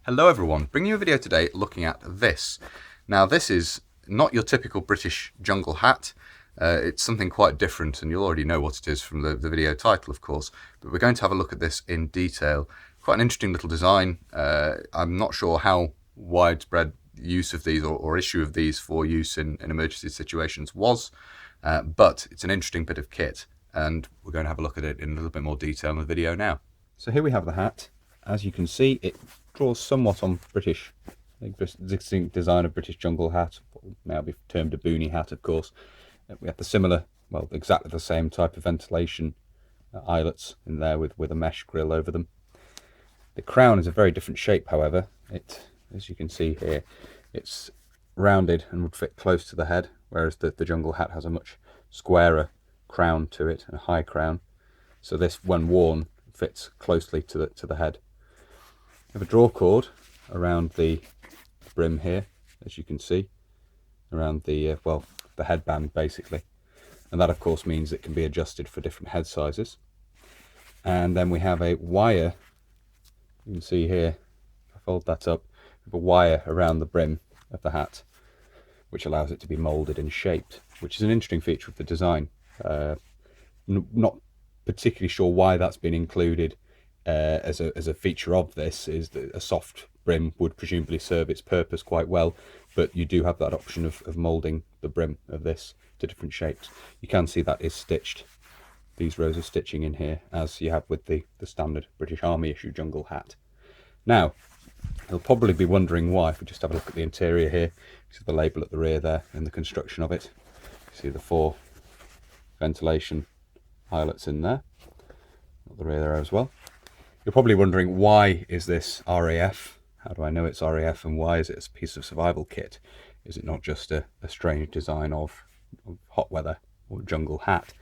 Hello everyone, bringing you a video today looking at this. Now this is not your typical British jungle hat. It's something quite different, and you'll already know what it is from the video title, of course, but we're going to have a look at this in detail. Quite an interesting little design. I'm not sure how widespread use of these or issue of these for use in emergency situations was, but it's an interesting bit of kit, and we're going to have a look at it in a little bit more detail in the video now. So here we have the hat. As you can see, it draws somewhat on British, existing design of British jungle hat, what would now be termed a boonie hat, of course. We have the similar, well, exactly the same type of ventilation eyelets in there with a mesh grill over them. The crown is a very different shape, however. It, as you can see here, it's rounded and would fit close to the head, whereas the jungle hat has a much squarer crown to it, and a high crown. So this, when worn, fits closely to the head. We have a draw cord around the brim here, as you can see, around the well, the headband basically, and that of course means it can be adjusted for different head sizes. And then we have a wire, you can see here, if I fold that up, we have a wire around the brim of the hat, which allows it to be moulded and shaped, which is an interesting feature of the design. Not particularly sure why that's been included as a feature of this. Is that a soft brim would presumably serve its purpose quite well, but you do have that option of moulding the brim of this to different shapes. You can see that is stitched, these rows of stitching in here, as you have with the standard British Army issue jungle hat. Now, you'll probably be wondering why, if we just have a look at the interior here. You see the label at the rear there and the construction of it. You see the 4 ventilation eyelets in there, at the rear there as well. You're probably wondering, why is this RAF? How do I know it's RAF, and why is it a piece of survival kit? Is it not just a strange design of hot weather or jungle hat?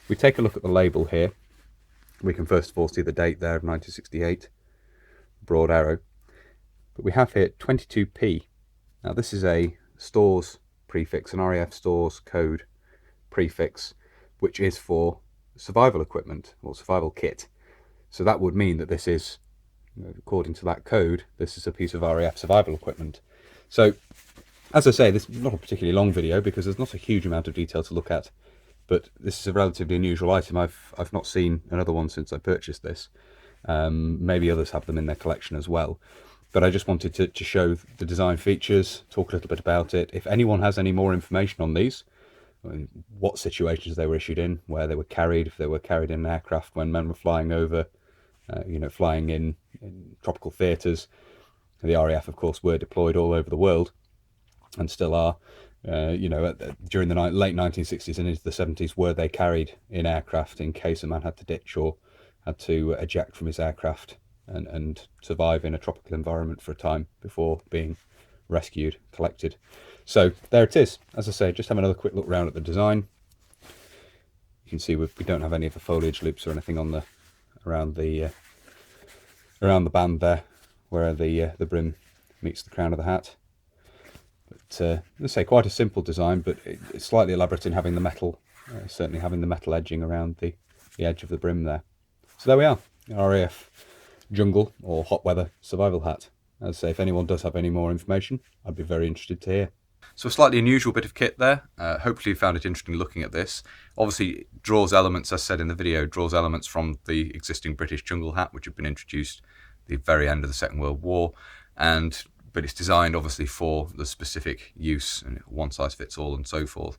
If we take a look at the label here, we can first of all see the date there of 1968, broad arrow, but we have here 22p. Now this is a stores prefix, an RAF stores code prefix, which is for survival equipment or survival kit. So that would mean that this is, according to that code, this is a piece of RAF survival equipment. So as I say, this is not a particularly long video because there's not a huge amount of detail to look at, but this is a relatively unusual item. I've not seen another one since I purchased this. Maybe others have them in their collection as well, but I just wanted to show the design features, talk a little bit about it. If anyone has any more information on these, what situations they were issued in, where they were carried, if they were carried in an aircraft when men were flying over, flying in tropical theatres. The RAF, of course, were deployed all over the world and still are. During the late 1960s and into the 70s, were they carried in aircraft in case a man had to ditch or had to eject from his aircraft and survive in a tropical environment for a time before being rescued, collected. So there it is. As I say, just have another quick look round at the design. You can see we don't have any of the foliage loops or anything on around the band there, where the brim meets the crown of the hat. But let's say quite a simple design, but it's slightly elaborate in having the metal, certainly having the metal edging around the edge of the brim there. So there we are, RAF jungle or hot weather survival hat. As I say, if anyone does have any more information, I'd be very interested to hear. So a slightly unusual bit of kit there. Hopefully you found it interesting looking at this. Obviously it draws elements, as said in the video, draws elements from the existing British jungle hat, which had been introduced at the very end of the Second World War, but it's designed obviously for the specific use, and one size fits all and so forth.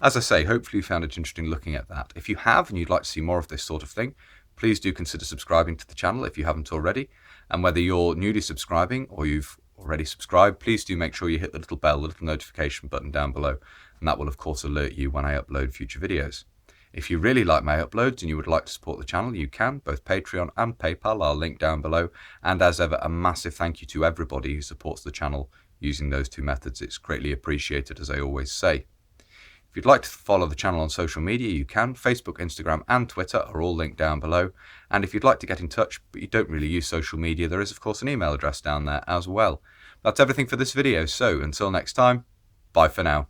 As I say, hopefully you found it interesting looking at that. If you have and you'd like to see more of this sort of thing, please do consider subscribing to the channel if you haven't already. And whether you're newly subscribing or you've already subscribed, please do make sure you hit the little bell, the little notification button down below, and that will of course alert you when I upload future videos. If you really like my uploads and you would like to support the channel, you can, both Patreon and PayPal, I'll link down below. And as ever, a massive thank you to everybody who supports the channel using those two methods. It's greatly appreciated, as I always say. If you'd like to follow the channel on social media, you can. Facebook, Instagram and Twitter are all linked down below. And if you'd like to get in touch, but you don't really use social media, there is of course an email address down there as well. That's everything for this video, so until next time, bye for now.